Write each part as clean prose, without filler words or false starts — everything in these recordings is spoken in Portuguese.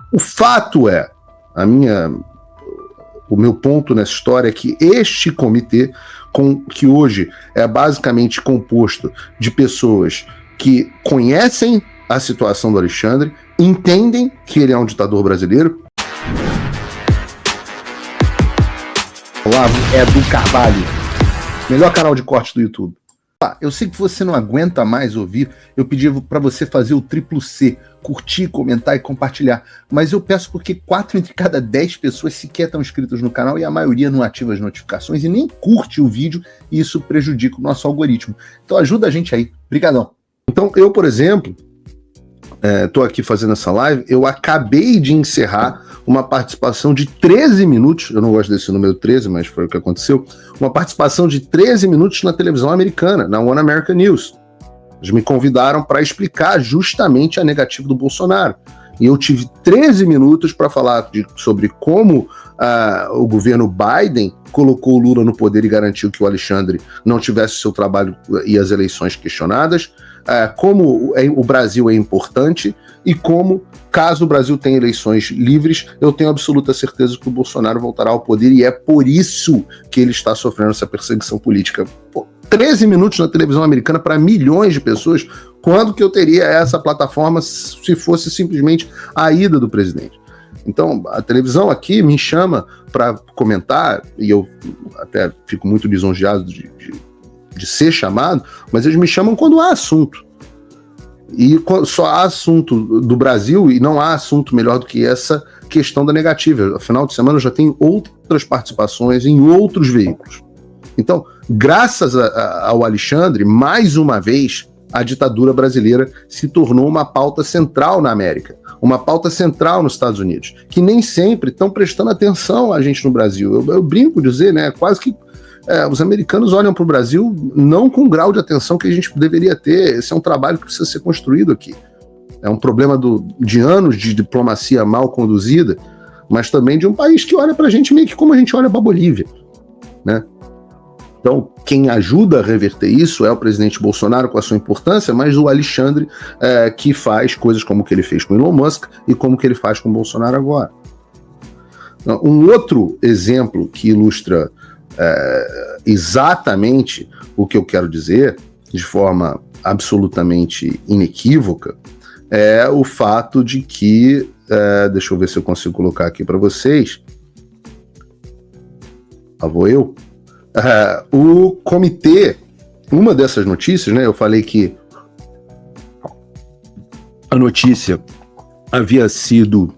O fato é, o meu ponto nessa história é que este comitê, que hoje é basicamente composto de pessoas que conhecem a situação do Alexandre, entendem que ele é um ditador brasileiro. Olavo Edu Carvalho, melhor canal de corte do YouTube. Eu sei que você não aguenta mais ouvir, eu pedi para você fazer o triplo C, curtir, comentar e compartilhar, mas eu peço porque 4 entre cada 10 pessoas sequer estão inscritas no canal e a maioria não ativa as notificações e nem curte o vídeo, e isso prejudica o nosso algoritmo. Então ajuda a gente aí, brigadão. Então eu, por exemplo, estou aqui fazendo essa live, eu acabei de encerrar uma participação de 13 minutos, eu não gosto desse número 13, mas foi o que aconteceu, uma participação de 13 minutos na televisão americana, na One American News. Eles me convidaram para explicar justamente a negativa do Bolsonaro. E eu tive 13 minutos para falar sobre como o governo Biden colocou o Lula no poder e garantiu que o Alexandre não tivesse seu trabalho e as eleições questionadas, como o Brasil é importante e como, caso o Brasil tenha eleições livres, eu tenho absoluta certeza que o Bolsonaro voltará ao poder e é por isso que ele está sofrendo essa perseguição política. 13 minutos na televisão americana para milhões de pessoas, quando que eu teria essa plataforma se fosse simplesmente a ida do presidente? Então, a televisão aqui me chama para comentar, e eu até fico muito lisonjeado de ser chamado, mas eles me chamam quando há assunto. E só há assunto do Brasil e não há assunto melhor do que essa questão da negativa. Afinal de semana eu já tenho outras participações em outros veículos. Então, graças ao Alexandre, mais uma vez, a ditadura brasileira se tornou uma pauta central na América, uma pauta central nos Estados Unidos, que nem sempre estão prestando atenção a gente no Brasil. Eu brinco dizer, né, quase que os americanos olham para o Brasil não com o grau de atenção que a gente deveria ter. Esse é um trabalho que precisa ser construído aqui. É um problema de anos de diplomacia mal conduzida, mas também de um país que olha para a gente meio que como a gente olha para a Bolívia, né? Então, quem ajuda a reverter isso é o presidente Bolsonaro com a sua importância, mas o Alexandre que faz coisas como o que ele fez com Elon Musk e como o que ele faz com o Bolsonaro agora. Um outro exemplo que ilustra exatamente o que eu quero dizer, de forma absolutamente inequívoca, é o fato de que, deixa eu ver se eu consigo colocar aqui para vocês, vou eu, o comitê, uma dessas notícias, né, eu falei que a notícia havia sido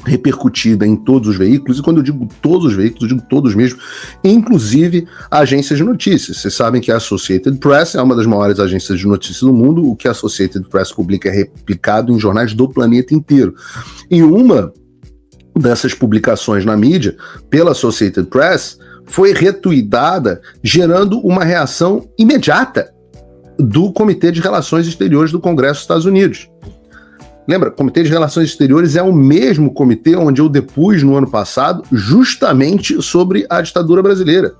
repercutida em todos os veículos, e quando eu digo todos os veículos, eu digo todos mesmo, inclusive agências de notícias. Vocês sabem que a Associated Press é uma das maiores agências de notícias do mundo. O que a Associated Press publica é replicado em jornais do planeta inteiro. E uma dessas publicações na mídia, pela Associated Press, foi retuitada, gerando uma reação imediata do Comitê de Relações Exteriores do Congresso dos Estados Unidos. Lembra, Comitê de Relações Exteriores é o mesmo comitê onde eu depus no ano passado justamente sobre a ditadura brasileira.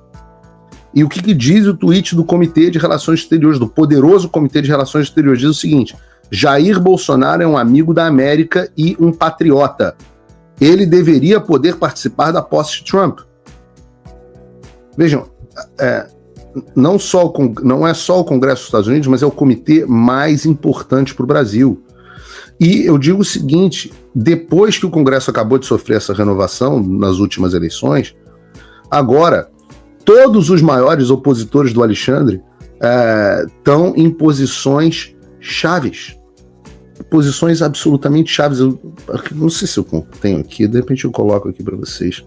E o que diz o tweet do Comitê de Relações Exteriores, do poderoso Comitê de Relações Exteriores? Diz o seguinte: Jair Bolsonaro é um amigo da América e um patriota. Ele deveria poder participar da posse de Trump. Vejam, não é só o Congresso dos Estados Unidos, mas é o comitê mais importante para o Brasil. E eu digo o seguinte: depois que o Congresso acabou de sofrer essa renovação nas últimas eleições, agora todos os maiores opositores do Alexandre estão em posições chaves. Posições absolutamente chaves. Eu não sei se eu tenho aqui, de repente eu coloco aqui para vocês.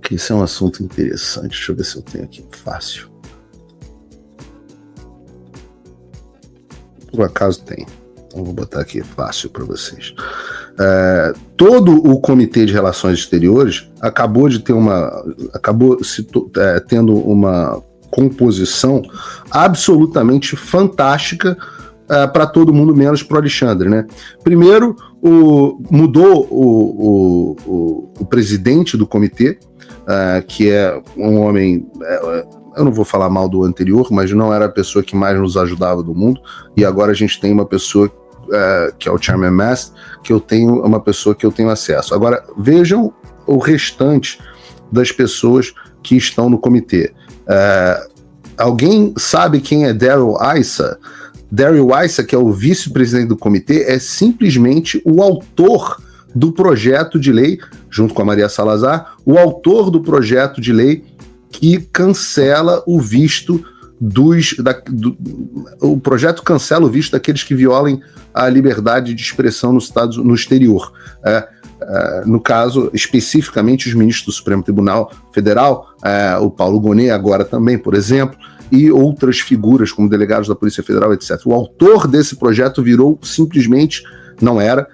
Que esse é um assunto interessante. Deixa eu ver se eu tenho aqui fácil. Por acaso tem. Então vou botar aqui fácil para vocês. Todo o Comitê de Relações Exteriores acabou tendo uma composição absolutamente fantástica para todo mundo, menos para o Alexandre, né? Primeiro, mudou o presidente do comitê, que é um homem... eu não vou falar mal do anterior, mas não era a pessoa que mais nos ajudava do mundo, e agora a gente tem uma pessoa que é o Chairman Mast, que eu tenho uma pessoa que eu tenho acesso. Agora, vejam o restante das pessoas que estão no comitê. Alguém sabe quem é Darrell Issa? Darrell Issa, que é o vice-presidente do comitê, é simplesmente o autor do projeto de lei, junto com a Maria Salazar, o autor do projeto de lei que cancela o visto o projeto cancela o visto daqueles que violem a liberdade de expressão no exterior. No caso, especificamente os ministros do Supremo Tribunal Federal, o Paulo Gonet agora também, por exemplo, e outras figuras como delegados da Polícia Federal, etc. O autor desse projeto virou simplesmente, não era,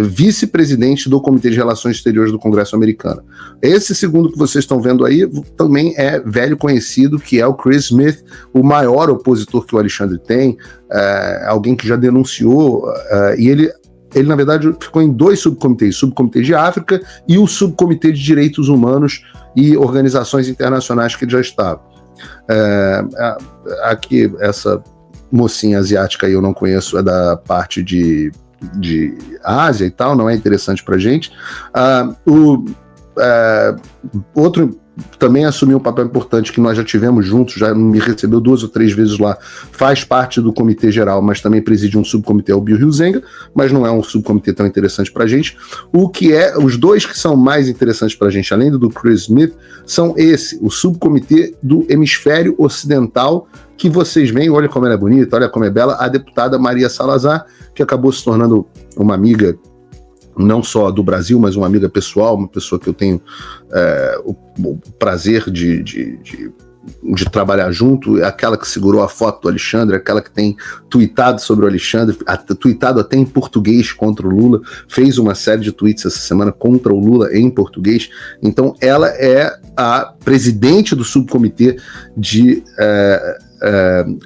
vice-presidente do Comitê de Relações Exteriores do Congresso americano. Esse segundo que vocês estão vendo aí também é velho conhecido, que é o Chris Smith, o maior opositor que o Alexandre tem, alguém que já denunciou, e ele na verdade ficou em 2 subcomitês, o subcomitê de África e o subcomitê de Direitos Humanos e organizações internacionais que ele já estava. Aqui, essa mocinha asiática aí eu não conheço, é da parte de Ásia e tal, não é interessante pra gente. Outro também assumiu um papel importante que nós já tivemos juntos, já me recebeu 2 ou 3 vezes lá, faz parte do comitê geral, mas também preside um subcomitê, o Bill Huizenga, mas não é um subcomitê tão interessante pra gente. Os 2 que são mais interessantes pra gente, além do Chris Smith, são o subcomitê do hemisfério ocidental, que vocês veem, olha como ela é bonita, olha como é bela, a deputada Maria Salazar, que acabou se tornando uma amiga não só do Brasil, mas uma amiga pessoal, uma pessoa que eu tenho o prazer de trabalhar junto, aquela que segurou a foto do Alexandre, aquela que tem tweetado sobre o Alexandre, tweetado até em português contra o Lula, fez uma série de tweets essa semana contra o Lula em português. Então ela é a presidente do subcomitê de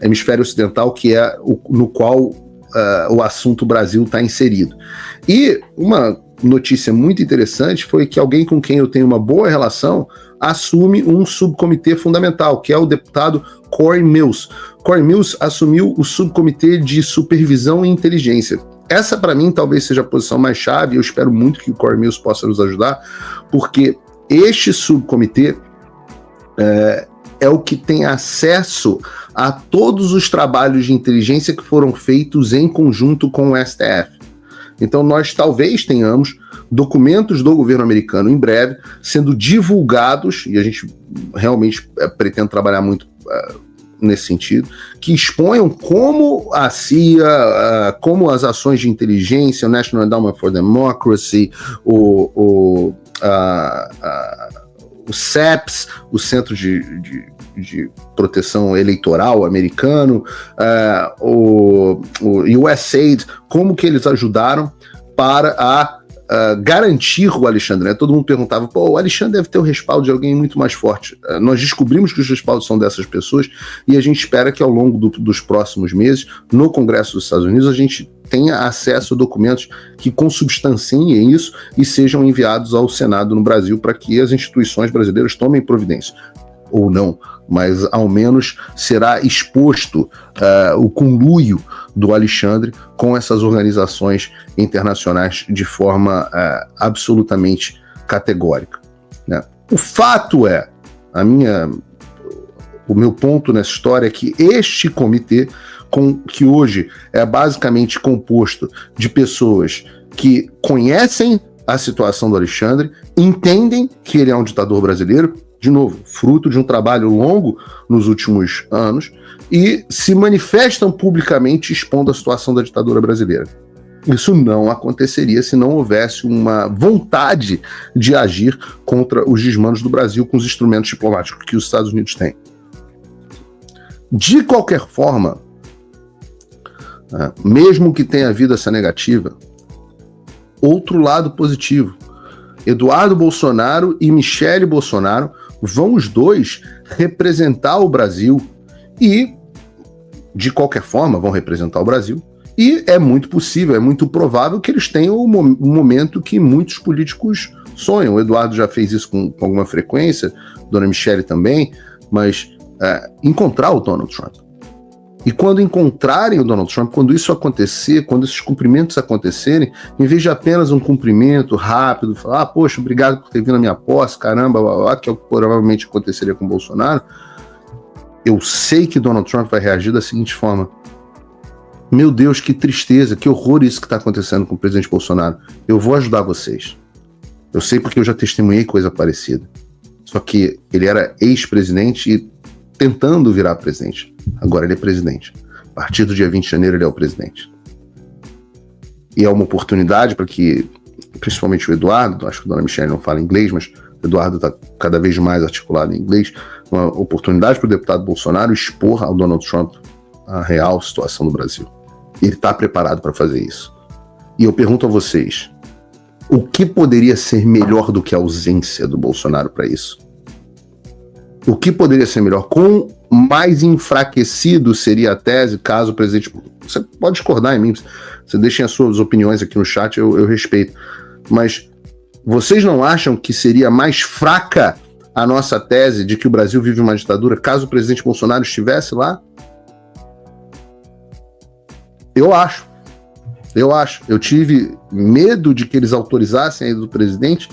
Hemisfério Ocidental, que é no qual o assunto Brasil está inserido. E uma notícia muito interessante foi que alguém com quem eu tenho uma boa relação assume um subcomitê fundamental, que é o deputado Corey Mills. Corey Mills assumiu o subcomitê de supervisão e inteligência. Essa, para mim, talvez seja a posição mais chave, eu espero muito que o Corey Mills possa nos ajudar, porque este subcomitê é o que tem acesso a todos os trabalhos de inteligência que foram feitos em conjunto com o STF. Então nós talvez tenhamos documentos do governo americano em breve sendo divulgados, e a gente realmente pretende trabalhar muito nesse sentido, que exponham como a CIA, como as ações de inteligência, o National Endowment for Democracy, o CEPS, o Centro de Proteção Eleitoral americano, o USAID, como que eles ajudaram para garantir o Alexandre, né? Todo mundo perguntava, o Alexandre deve ter o respaldo de alguém muito mais forte. Nós descobrimos que os respaldos são dessas pessoas e a gente espera que ao longo dos próximos meses, no Congresso dos Estados Unidos, a gente tenha acesso a documentos que consubstanciem isso e sejam enviados ao Senado no Brasil para que as instituições brasileiras tomem providência. Ou não, mas ao menos será exposto o conluio do Alexandre com essas organizações internacionais de forma absolutamente categórica, né? O fato é, o meu ponto nessa história é que este comitê, que hoje é basicamente composto de pessoas que conhecem a situação do Alexandre, entendem que ele é um ditador brasileiro, de novo, fruto de um trabalho longo nos últimos anos, e se manifestam publicamente expondo a situação da ditadura brasileira. Isso não aconteceria se não houvesse uma vontade de agir contra os desmandos do Brasil com os instrumentos diplomáticos que os Estados Unidos têm. De qualquer forma, mesmo que tenha havido essa negativa, outro lado positivo. Eduardo Bolsonaro e Michele Bolsonaro vão os dois representar o Brasil e, de qualquer forma, vão representar o Brasil. E é muito possível, é muito provável que eles tenham o momento que muitos políticos sonham. O Eduardo já fez isso com alguma frequência, Dona Michele também, mas encontrar o Donald Trump. E quando encontrarem o Donald Trump, quando isso acontecer, quando esses cumprimentos acontecerem, em vez de apenas um cumprimento rápido, falar, poxa, obrigado por ter vindo na minha posse, caramba, blá, blá, blá, que é o que provavelmente aconteceria com o Bolsonaro, eu sei que Donald Trump vai reagir da seguinte forma: meu Deus, que tristeza, que horror isso que está acontecendo com o presidente Bolsonaro. Eu vou ajudar vocês. Eu sei porque eu já testemunhei coisa parecida. Só que ele era ex-presidente e tentando virar presidente. Agora ele é presidente. A partir do dia 20 de janeiro ele é o presidente. E é uma oportunidade para que, principalmente o Eduardo, acho que a dona Michelle não fala inglês, mas o Eduardo está cada vez mais articulado em inglês, uma oportunidade para o deputado Bolsonaro expor ao Donald Trump a real situação do Brasil. Ele está preparado para fazer isso. E eu pergunto a vocês, o que poderia ser melhor do que a ausência do Bolsonaro para isso? O que poderia ser melhor? Quão mais enfraquecido seria a tese caso o presidente... Você pode discordar em mim, você deixem as suas opiniões aqui no chat, eu respeito. Mas vocês não acham que seria mais fraca a nossa tese de que o Brasil vive uma ditadura caso o presidente Bolsonaro estivesse lá? Eu acho. Eu tive medo de que eles autorizassem a ida do presidente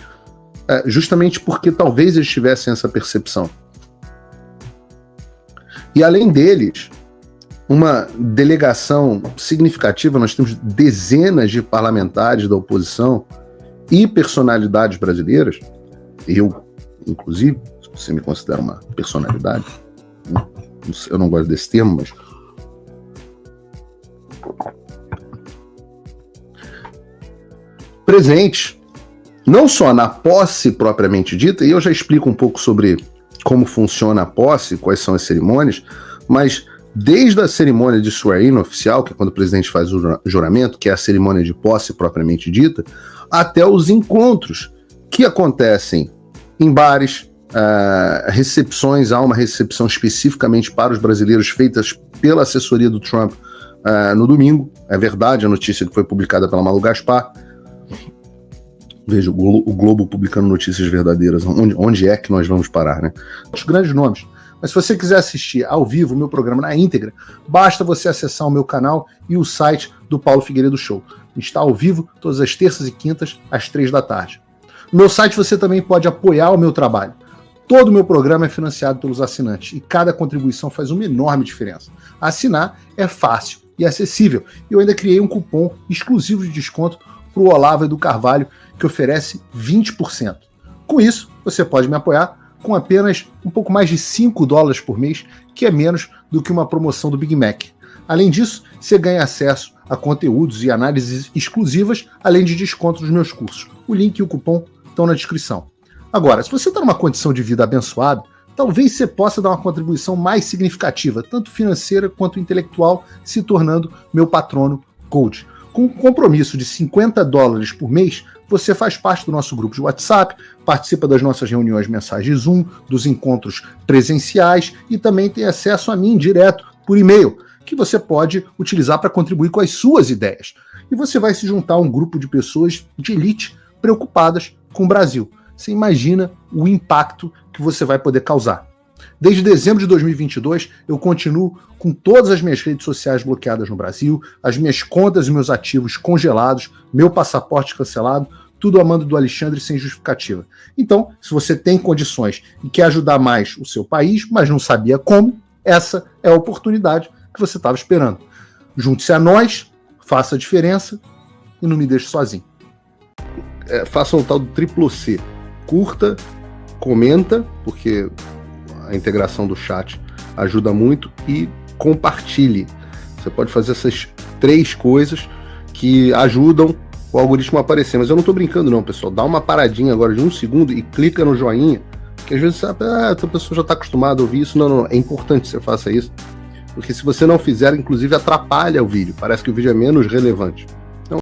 justamente porque talvez eles tivessem essa percepção. E além deles, uma delegação significativa, nós temos dezenas de parlamentares da oposição e personalidades brasileiras, eu, inclusive, se você me considera uma personalidade, eu não gosto desse termo, mas presente, não só na posse propriamente dita, e eu já explico um pouco sobre como funciona a posse, quais são as cerimônias, mas desde a cerimônia de swearing oficial, que é quando o presidente faz o juramento, que é a cerimônia de posse propriamente dita, até os encontros que acontecem em bares, recepções, há uma recepção especificamente para os brasileiros feitas pela assessoria do Trump no domingo, é verdade, a notícia que foi publicada pela Malu Gaspar. Veja, o Globo publicando notícias verdadeiras. Onde é que nós vamos parar, né? Os grandes nomes. Mas se você quiser assistir ao vivo o meu programa na íntegra, basta você acessar o meu canal e o site do Paulo Figueiredo Show. A gente está ao vivo todas as terças e quintas, às 15h. No meu site você também pode apoiar o meu trabalho. Todo o meu programa é financiado pelos assinantes e cada contribuição faz uma enorme diferença. Assinar é fácil e acessível. E eu ainda criei um cupom exclusivo de desconto para o Olavo do Carvalho, que oferece 20%. Com isso, você pode me apoiar com apenas um pouco mais de $5 por mês, que é menos do que uma promoção do Big Mac. Além disso, você ganha acesso a conteúdos e análises exclusivas, além de desconto dos meus cursos. O link e o cupom estão na descrição. Agora, se você está numa condição de vida abençoada, talvez você possa dar uma contribuição mais significativa, tanto financeira quanto intelectual, se tornando meu patrono Gold. Com um compromisso de $50 por mês, você faz parte do nosso grupo de WhatsApp, participa das nossas reuniões mensais de Zoom, dos encontros presenciais e também tem acesso a mim direto por e-mail, que você pode utilizar para contribuir com as suas ideias. E você vai se juntar a um grupo de pessoas de elite preocupadas com o Brasil. Você imagina o impacto que você vai poder causar. Desde dezembro de 2022, eu continuo com todas as minhas redes sociais bloqueadas no Brasil, as minhas contas e meus ativos congelados, meu passaporte cancelado, tudo a mando do Alexandre sem justificativa. Então, se você tem condições e quer ajudar mais o seu país, mas não sabia como, essa é a oportunidade que você estava esperando. Junte-se a nós, faça a diferença e não me deixe sozinho. Faça o tal do triplo C. Curta, comenta, porque a integração do chat ajuda muito, e compartilhe. Você pode fazer essas 3 coisas que ajudam o algoritmo a aparecer. Mas eu não estou brincando não, pessoal. Dá uma paradinha agora de 1 segundo e clica no joinha, que às vezes sabe, a pessoa já está acostumada a ouvir isso. Não, é importante que você faça isso, porque se você não fizer, inclusive atrapalha o vídeo. Parece que o vídeo é menos relevante.